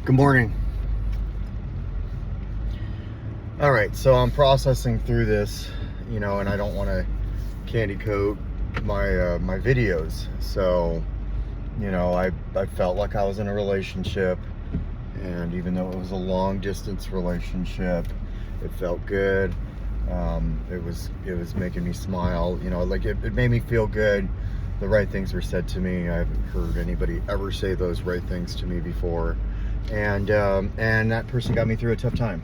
Good morning. All right, so I'm processing through this, and I don't want to candy coat my videos. So, I felt like I was in a relationship, and even though it was a long distance relationship, it felt good. It was making me smile. It made me feel good. The right things were said to me. I haven't heard anybody ever say those right things to me before. And that person got me through a tough time.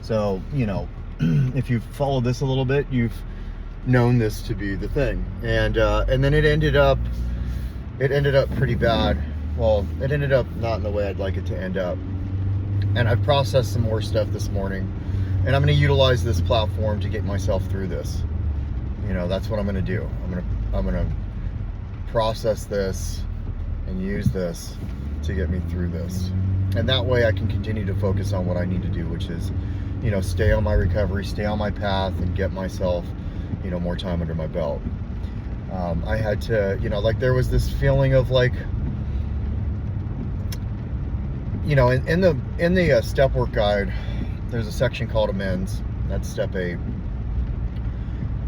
So, if you've followed this a little bit, you've known this to be the thing. And then it ended up pretty bad. Well, it ended up not in the way I'd like it to end up. And I've processed some more stuff this morning, and I'm going to utilize this platform to get myself through this. That's what I'm going to do. I'm going to process this and use this to get me through this. And that way I can continue to focus on what I need to do, which is, stay on my recovery, stay on my path, and get myself, more time under my belt. I had to, there was this feeling of in the step work guide, there's a section called amends. That's step 8.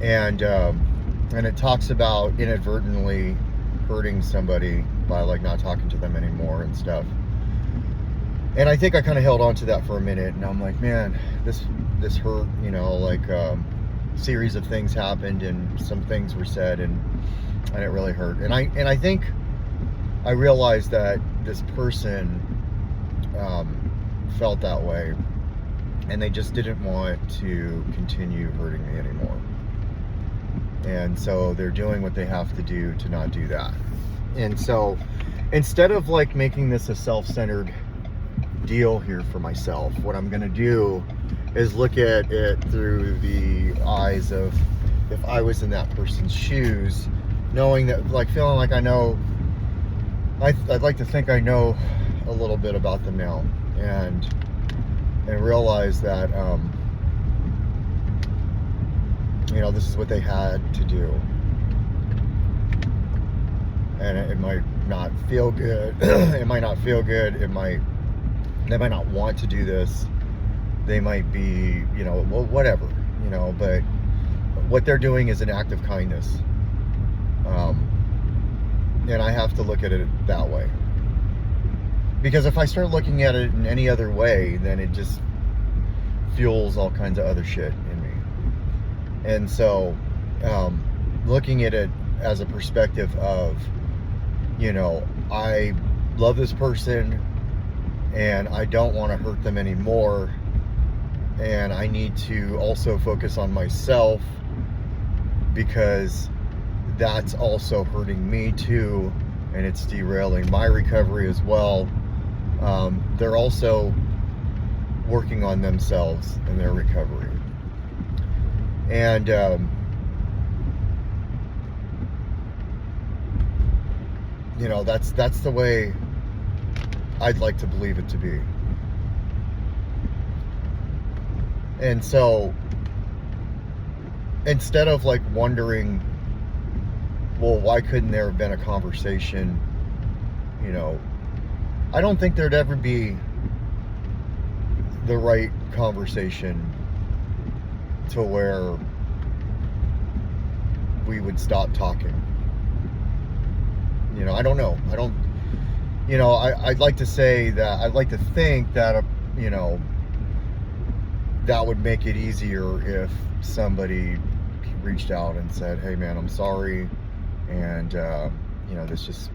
And it talks about inadvertently hurting somebody by not talking to them anymore and stuff. And I think I kind of held on to that for a minute, and I'm like, man, this hurt, series of things happened and some things were said, and it really hurt. And I think I realized that this person felt that way, and they just didn't want to continue hurting me anymore. And so they're doing what they have to do to not do that. And so instead of making this a self-centered deal here for myself, what I'm going to do is look at it through the eyes of, if I was in that person's shoes, knowing that, feeling like I know, I'd like to think I know a little bit about them now, and realize that this is what they had to do. And it might not feel good. It might not feel good. They might not want to do this. They might be, whatever, but what they're doing is an act of kindness. And I have to look at it that way. Because if I start looking at it in any other way, then it just fuels all kinds of other shit in me. And so, looking at it as a perspective of, I love this person, and I don't want to hurt them anymore, and I need to also focus on myself, because that's also hurting me too, and it's derailing my recovery as well. They're also working on themselves and their recovery. And that's the way I'd like to believe it to be. And so instead of wondering, well, why couldn't there have been a conversation, I don't think there'd ever be the right conversation to where we would stop talking. I don't know. I'd like to say that, I'd like to think that, that would make it easier if somebody reached out and said, hey man, I'm sorry. And, this just,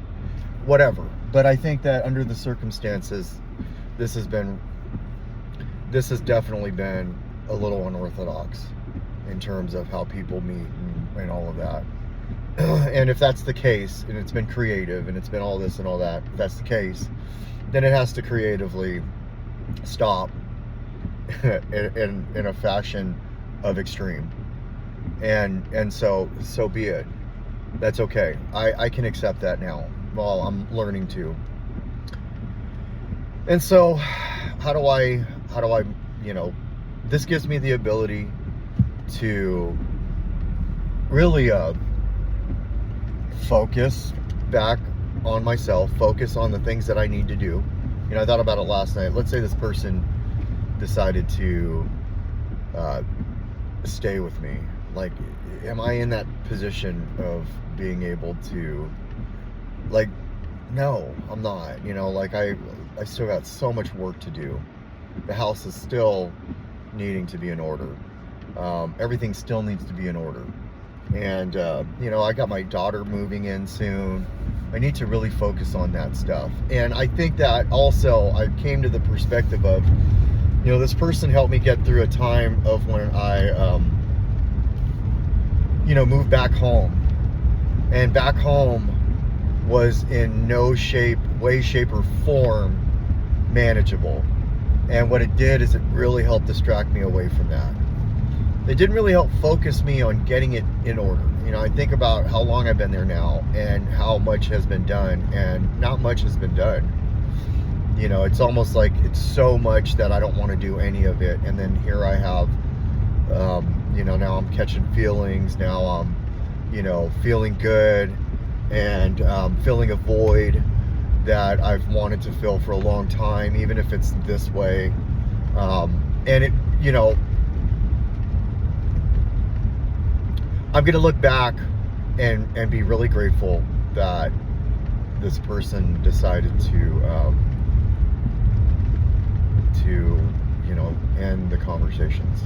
whatever. But I think that under the circumstances, this has definitely been a little unorthodox in terms of how people meet and all of that. And if that's the case, and it's been creative, and it's been all this and all that, if that's the case, then it has to creatively stop in a fashion of extreme. And so be it. That's okay. I can accept that now. Well, I'm learning to. And so how do I, this gives me the ability to really focus back on myself, focus on the things that I need to do, I thought about it last night. Let's say this person decided to stay with me. Like, am I in that position of being able to, like, no, I'm not. Like, I still got so much work to do. The house is still needing to be in order. Everything still needs to be in order. And, I got my daughter moving in soon. I need to really focus on that stuff. And I think that also I came to the perspective of, this person helped me get through a time of when I, moved back home. And back home was in no way, shape, or form manageable. And what it did is it really helped distract me away from that. It didn't really help focus me on getting it in order. I think about how long I've been there now and how much has been done, and not much has been done. It's almost like it's so much that I don't want to do any of it. And then here I have, now I'm catching feelings. Now I'm, feeling good, and filling a void that I've wanted to fill for a long time, even if it's this way. And it, I'm going to look back and be really grateful that this person decided to end the conversations.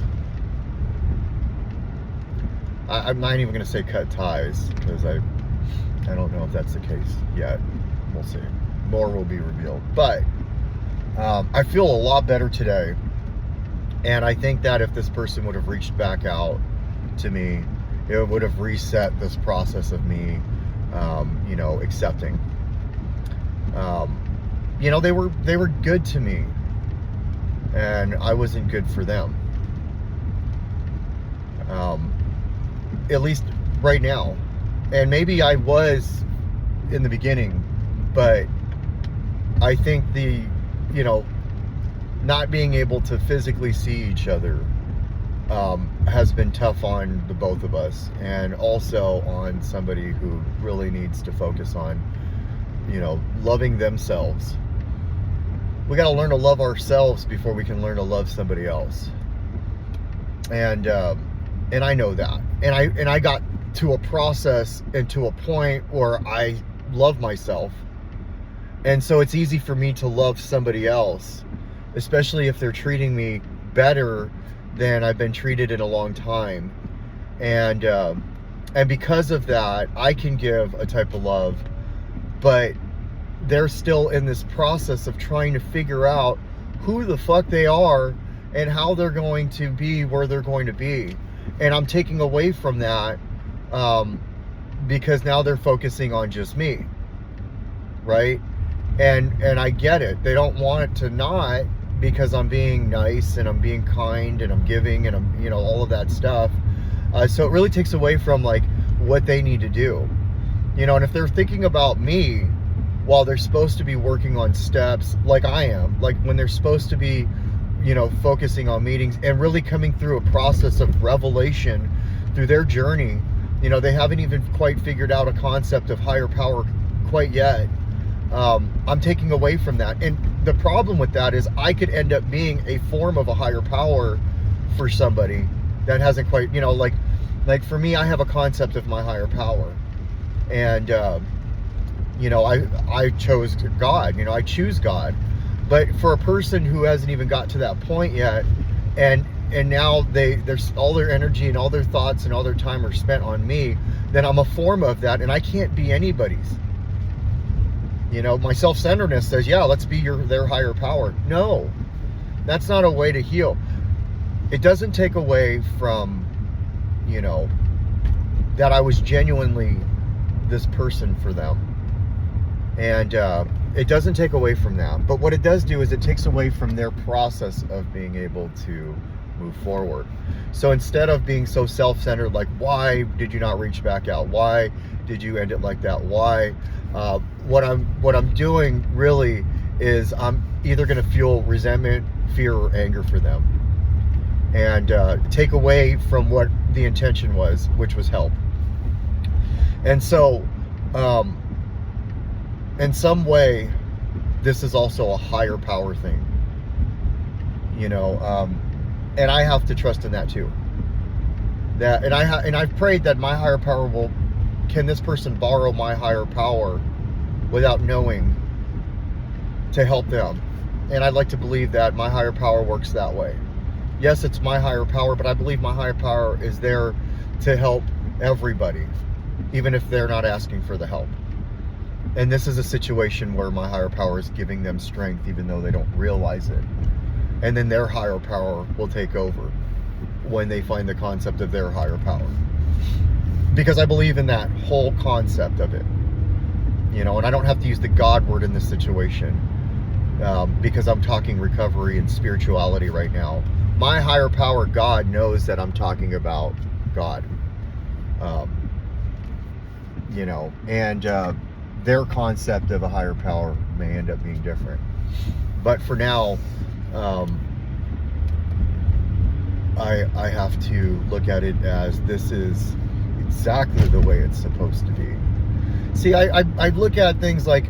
I'm not even going to say cut ties, because I don't know if that's the case yet. We'll see. More will be revealed. But I feel a lot better today. And I think that if this person would have reached back out to me, it would have reset this process of me, accepting. They were good to me, and I wasn't good for them. At least right now. And maybe I was in the beginning, but I think the, not being able to physically see each other has been tough on the both of us, and also on somebody who really needs to focus on, loving themselves. We got to learn to love ourselves before we can learn to love somebody else. And I know that. And I got to a process and to a point where I love myself. And so it's easy for me to love somebody else, especially if they're treating me better than I've been treated in a long time. And because of that, I can give a type of love, but they're still in this process of trying to figure out who the fuck they are and how they're going to be where they're going to be. And I'm taking away from that because now they're focusing on just me, right? And I get it. They don't want it to not, because I'm being nice and I'm being kind and I'm giving and I'm, all of that stuff. So it really takes away from like what they need to do, and if they're thinking about me while they're supposed to be working on steps like I am, like when they're supposed to be, focusing on meetings and really coming through a process of revelation through their journey, they haven't even quite figured out a concept of higher power quite yet. I'm taking away from that. And the problem with that is I could end up being a form of a higher power for somebody that hasn't quite, like for me, I have a concept of my higher power. And, I chose God, I choose God. But for a person who hasn't even got to that point yet, and now there's all their energy and all their thoughts and all their time are spent on me, then I'm a form of that, and I can't be anybody's. My self-centeredness says, yeah, let's be their higher power. No, that's not a way to heal. It doesn't take away from, that I was genuinely this person for them. And it doesn't take away from that. But what it does do is it takes away from their process of being able to move forward. So instead of being so self-centered, like, why did you not reach back out? Why did you end it like that? Why? What I'm doing really is I'm either going to feel resentment, fear, or anger for them, and take away from what the intention was, which was help. And so, in some way, this is also a higher power thing, you know, and I have to trust in that too. That, and I've prayed that my higher power can this person borrow my higher power without knowing to help them? And I'd like to believe that my higher power works that way. Yes, it's my higher power, but I believe my higher power is there to help everybody, even if they're not asking for the help. And this is a situation where my higher power is giving them strength, even though they don't realize it. And then their higher power will take over when they find the concept of their higher power. Because I believe in that whole concept of it. You know, and I don't have to use the God word in this situation, because I'm talking recovery and spirituality right now. My higher power, God, knows that I'm talking about God. You know, and their concept of a higher power may end up being different. But for now, I have to look at it as this is exactly the way it's supposed to be. See, I look at things like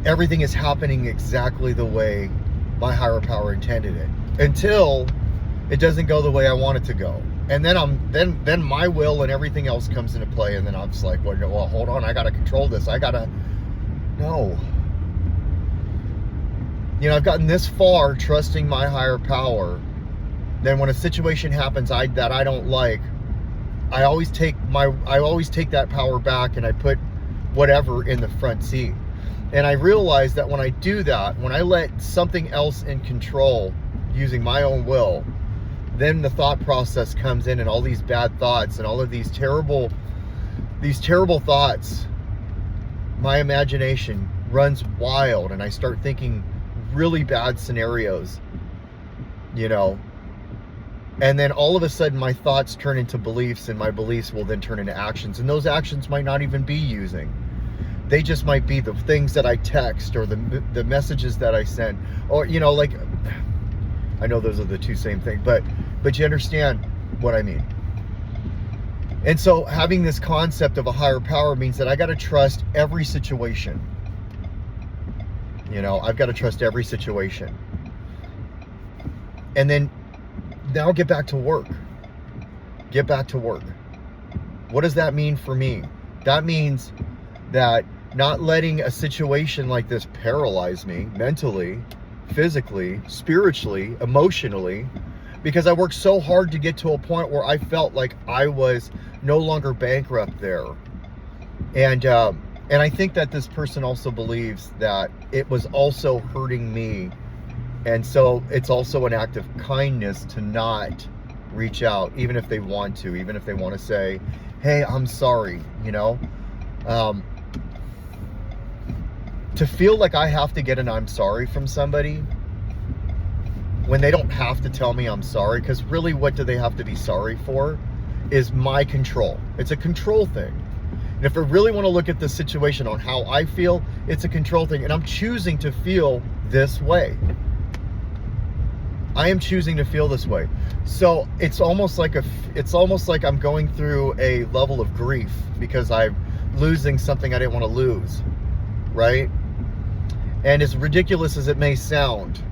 everything is happening exactly the way my higher power intended it, until it doesn't go the way I want it to go. And then my will and everything else comes into play, and then I'm just like, well, hold on, I gotta control this. No. You know, I've gotten this far trusting my higher power. Then when a situation happens that I don't like, I always take that power back, and I put whatever in the front seat. And I realize that when I do that, when I let something else in control using my own will, then the thought process comes in, and all these bad thoughts and all of these terrible thoughts, my imagination runs wild, and I start thinking really bad scenarios, you know. And then all of a sudden my thoughts turn into beliefs, and my beliefs will then turn into actions. And those actions might not even be using. They just might be the things that I text, or the messages that I send, or, you know, like, I know those are the two same things, but you understand what I mean. And so having this concept of a higher power means that I got to trust every situation. You know, I've got to trust every situation. And then now get back to work. Get back to work. What does that mean for me? That means that not letting a situation like this paralyze me mentally, physically, spiritually, emotionally, because I worked so hard to get to a point where I felt like I was no longer bankrupt there. And I think that this person also believes that it was also hurting me. And so it's also an act of kindness to not reach out, even if they want to, even if they want to say, hey, I'm sorry, you know? To feel like I have to get an I'm sorry from somebody when they don't have to tell me I'm sorry, because really what do they have to be sorry for is my control. It's a control thing. And if I really want to look at the situation on how I feel, it's a control thing. And I'm choosing to feel this way. I am choosing to feel this way. So it's almost like I'm going through a level of grief because I'm losing something I didn't want to lose, right? And as ridiculous as it may sound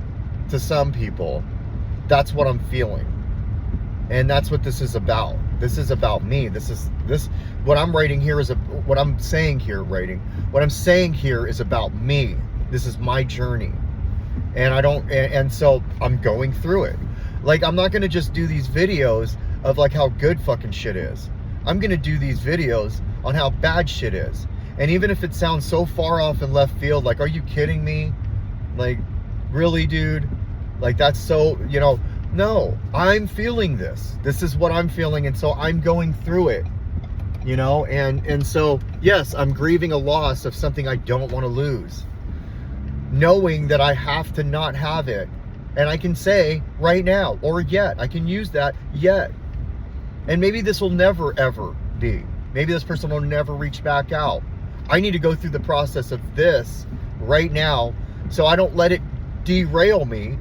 to some people, that's what I'm feeling. And that's what this is about. This is about me. What I'm writing here is what I'm saying here is about me. This is my journey. And so I'm going through it. Like, I'm not going to just do these videos of like how good fucking shit is. I'm going to do these videos on how bad shit is. And even if it sounds so far off in left field, like, are you kidding me? Like, really, dude? Like, that's so, you know, no, I'm feeling this. This is what I'm feeling. And so I'm going through it, you know? And so, yes, I'm grieving a loss of something I don't want to lose, knowing that I have to not have it. And I can say right now, or yet, I can use that yet. And maybe this will never, ever be. Maybe this person will never reach back out. I need to go through the process of this right now so I don't let it derail me.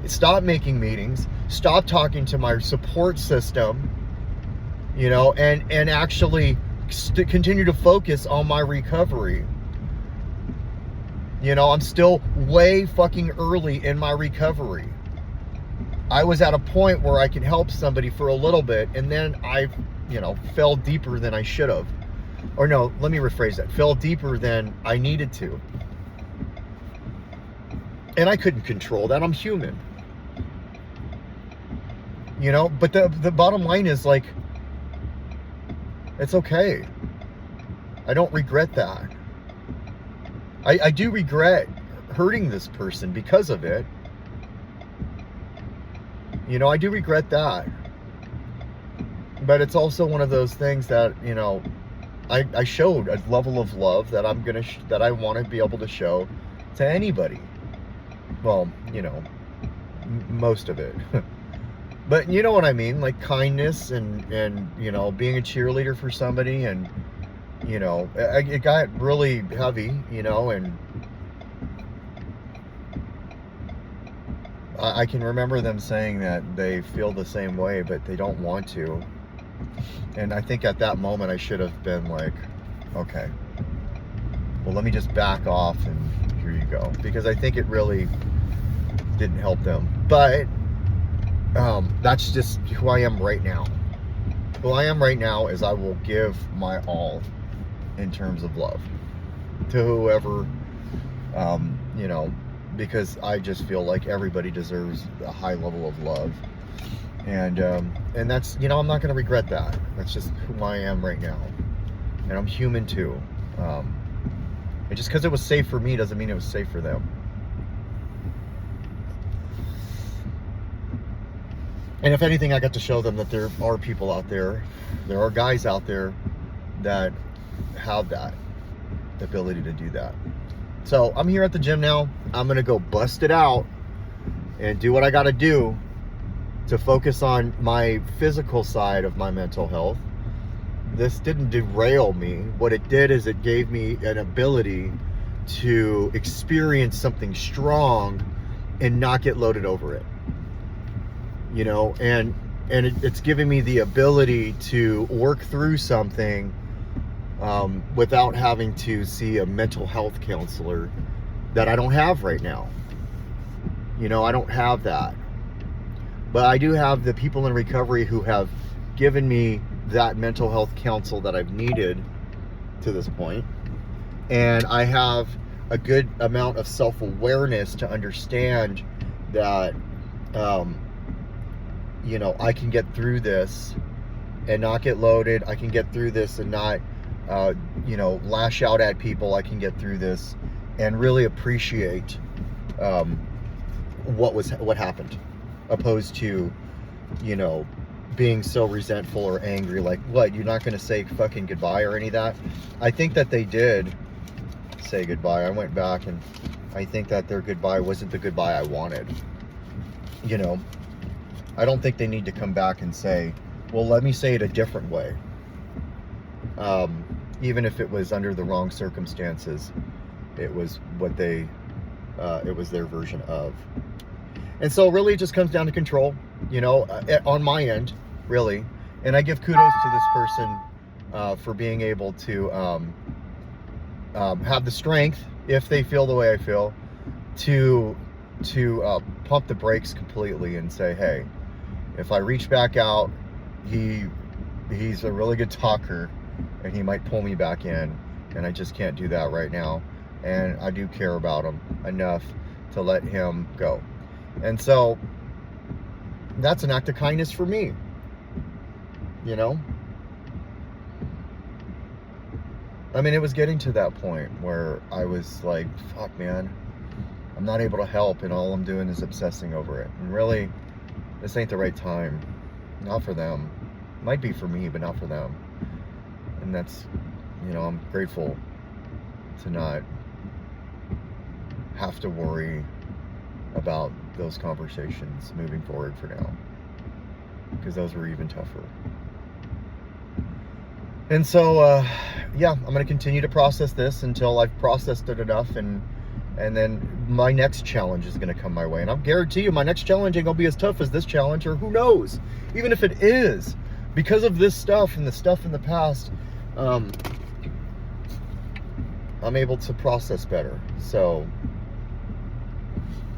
Stop making meetings, stop talking to my support system, you know, and actually continue to focus on my recovery. You know, I'm still way fucking early in my recovery. I was at a point where I could help somebody for a little bit, and then I, you know, fell deeper than I should have. Or no, let me rephrase that. Fell deeper than I needed to. And I couldn't control that. I'm human. You know, but the bottom line is, like, it's okay. I don't regret that. I do regret hurting this person because of it. You know, I do regret that. But it's also one of those things that, you know, I showed a level of love that that I want to be able to show to anybody. Well, you know, most of it. But you know what I mean, like kindness and you know, being a cheerleader for somebody. And you know, it got really heavy, you know, and I can remember them saying that they feel the same way, but they don't want to. And I think at that moment I should have been like, okay, well, let me just back off and here you go. Because I think it really didn't help them. But that's just who I am right now. Who I am right now is I will give my all in terms of love to whoever, you know, because I just feel like everybody deserves a high level of love. And that's, you know, I'm not going to regret that. That's just who I am right now. And I'm human too. And just because it was safe for me doesn't mean it was safe for them. And if anything, I got to show them that there are people out there, there are guys out there that have that ability to do that. So I'm here at the gym now. I'm going to go bust it out and do what I got to do to focus on my physical side of my mental health. This didn't derail me. What it did is it gave me an ability to experience something strong and not get loaded over it. You know, and it's giving me the ability to work through something without having to see a mental health counselor that I don't have right now. You know, I don't have that. But I do have the people in recovery who have given me that mental health counsel that I've needed to this point. And I have a good amount of self-awareness to understand that, you know, I can get through this and not get loaded. I can get through this and not, you know, lash out at people. I can get through this and really appreciate what happened, opposed to, you know, being so resentful or angry. Like, what, you're not going to say fucking goodbye or any of that? I think that they did say goodbye. I went back and I think that their goodbye wasn't the goodbye I wanted. You know, I don't think they need to come back and say, well, let me say it a different way. Even if it was under the wrong circumstances, it was what they, it was their version of. And so really it just comes down to control, you know, on my end, really. And I give kudos to this person for being able to have the strength, if they feel the way I feel, to pump the brakes completely and say, hey, if I reach back out, he's a really good talker and he might pull me back in, and I just can't do that right now. And I do care about him enough to let him go. And so that's an act of kindness for me, you know? I mean, it was getting to that point where I was like, fuck, man, I'm not able to help, and all I'm doing is obsessing over it. And really, this ain't the right time. Not for them. Might be for me, but not for them. And that's, you know, I'm grateful to not have to worry about those conversations moving forward for now, because those were even tougher. And so, yeah, I'm going to continue to process this until I've processed it enough, and then my next challenge is going to come my way. And I'll guarantee you my next challenge ain't going to be as tough as this challenge, or who knows, even if it is, because of this stuff and the stuff in the past. I'm able to process better. So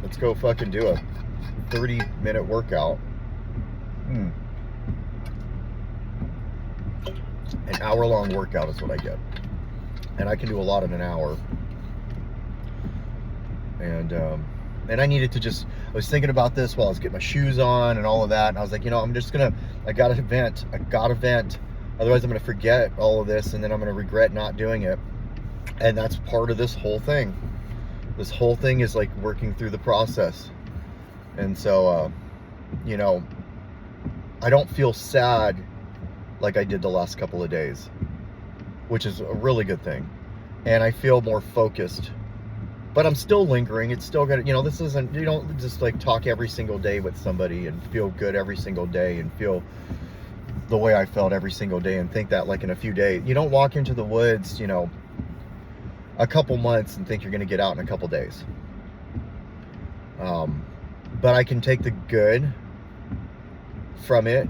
let's go fucking do a 30-minute workout. An hour-long workout is what I get. And I can do a lot in an hour. And I needed to just, I was thinking about this while I was getting my shoes on and all of that. And I was like, you know, I'm just gonna, I gotta vent. Otherwise I'm gonna forget all of this and then I'm gonna regret not doing it. And that's part of this whole thing. This whole thing is like working through the process. And so, you know, I don't feel sad like I did the last couple of days, which is a really good thing. And I feel more focused, but I'm still lingering. It's still gonna, you know, this isn't, you don't just like talk every single day with somebody and feel good every single day and feel the way I felt every single day and think that like in a few days. You don't walk into the woods, you know, a couple months and think you're gonna get out in a couple days. But I can take the good from it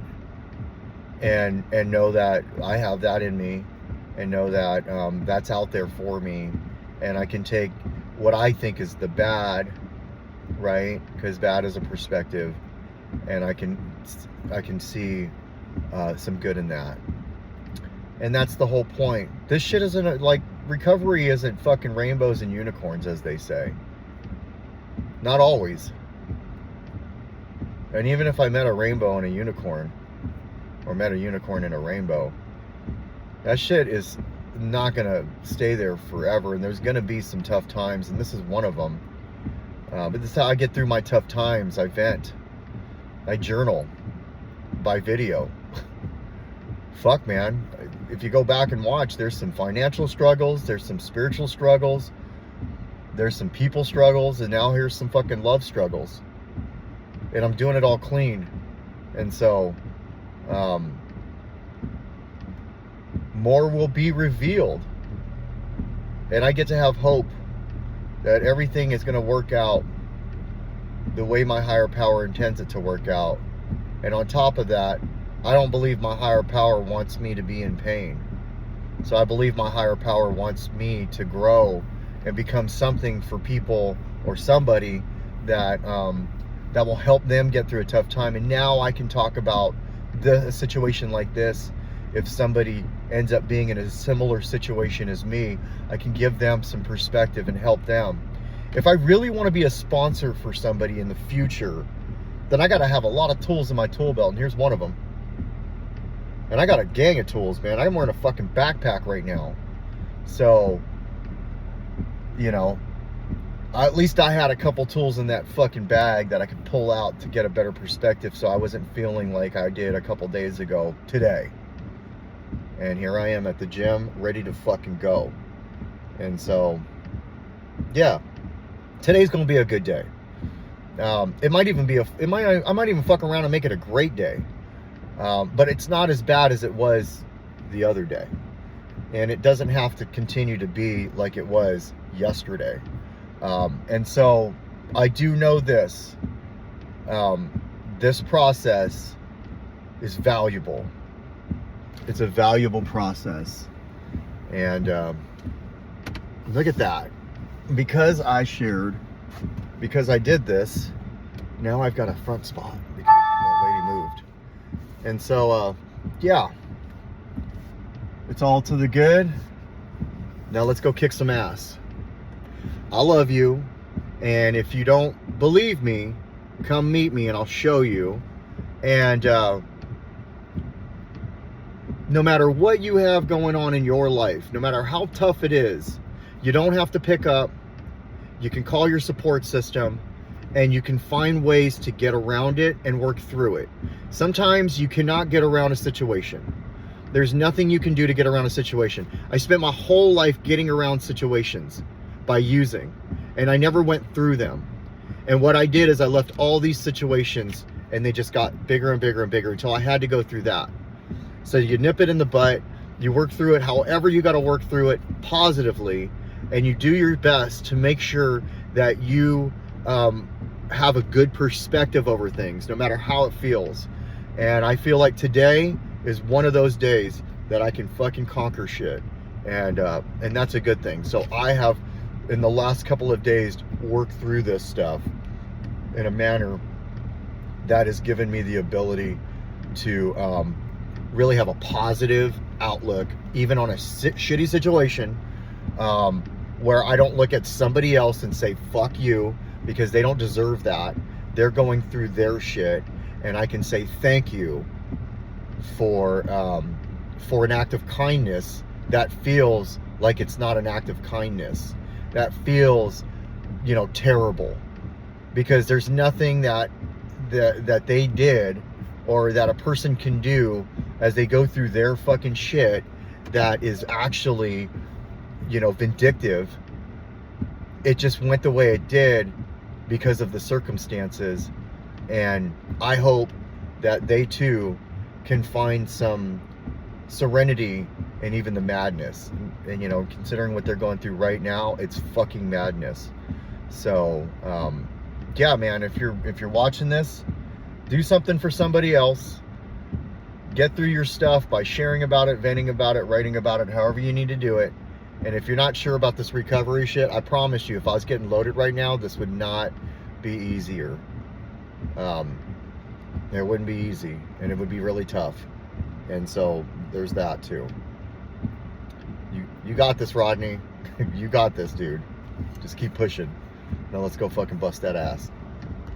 and know that I have that in me and know that that's out there for me, and I can take what I think is the bad, right? Because bad is a perspective, and I can see some good in that. And that's the whole point. This shit isn't like, recovery isn't fucking rainbows and unicorns, as they say. Not always. And even if I met a rainbow and a unicorn, or met a unicorn and a rainbow, that shit is not gonna stay there forever, and there's gonna be some tough times, and this is one of them. But this is how I get through my tough times. I vent. I journal by video. Fuck, man. If you go back and watch, there's some financial struggles, there's some spiritual struggles, there's some people struggles, and now here's some fucking love struggles. And I'm doing it all clean. And so, more will be revealed. And I get to have hope that everything is going to work out the way my higher power intends it to work out. And on top of that, I don't believe my higher power wants me to be in pain. So I believe my higher power wants me to grow and become something for people, or somebody that that will help them get through a tough time. And now I can talk about a situation like this. If somebody ends up being in a similar situation as me, I can give them some perspective and help them. If I really want to be a sponsor for somebody in the future, then I got to have a lot of tools in my tool belt, and here's one of them. And I got a gang of tools, man. I'm wearing a fucking backpack right now. So, you know, at least I had a couple tools in that fucking bag that I could pull out to get a better perspective, so I wasn't feeling like I did a couple days ago today. And here I am at the gym, ready to fucking go. And so, yeah, today's gonna be a good day. It might even be I might even fuck around and make it a great day. But it's not as bad as it was the other day. And it doesn't have to continue to be like it was yesterday. And so I do know this. This process is valuable. It's a valuable process. And look at that. Because I did this, now I've got a front spot because that lady moved. And so, yeah, it's all to the good. Now let's go kick some ass. I love you. And if you don't believe me, come meet me and I'll show you. And no matter what you have going on in your life, no matter how tough it is, you don't have to pick up. You can call your support system, and you can find ways to get around it and work through it. Sometimes you cannot get around a situation. There's nothing you can do to get around a situation. I spent my whole life getting around situations by using, and I never went through them. And what I did is I left all these situations, and they just got bigger and bigger and bigger until I had to go through that. So you nip it in the butt, you work through it however you got to work through it positively, and you do your best to make sure that you have a good perspective over things, no matter how it feels. And I feel like today is one of those days that I can fucking conquer shit. and that's a good thing. So I have, in the last couple of days, worked through this stuff in a manner that has given me the ability to really have a positive outlook, even on a shitty situation, where I don't look at somebody else and say, fuck you, because they don't deserve that. They're going through their shit, and I can say thank you for an act of kindness that feels like it's not an act of kindness. That feels, terrible, because there's nothing that they did or that a person can do as they go through their fucking shit that is actually, vindictive. It just went the way it did because of the circumstances, and I hope that they too can find some serenity in even the madness. And considering what they're going through right now, it's fucking madness. So yeah, man, if you're watching this, do something for somebody else. Get through your stuff by sharing about it, venting about it, writing about it, however you need to do it. And if you're not sure about this recovery shit, I promise you, if I was getting loaded right now, this would not be easier. It wouldn't be easy, and it would be really tough. And so there's that too. You got this, Rodney. You got this, dude. Just keep pushing. Now let's go fucking bust that ass.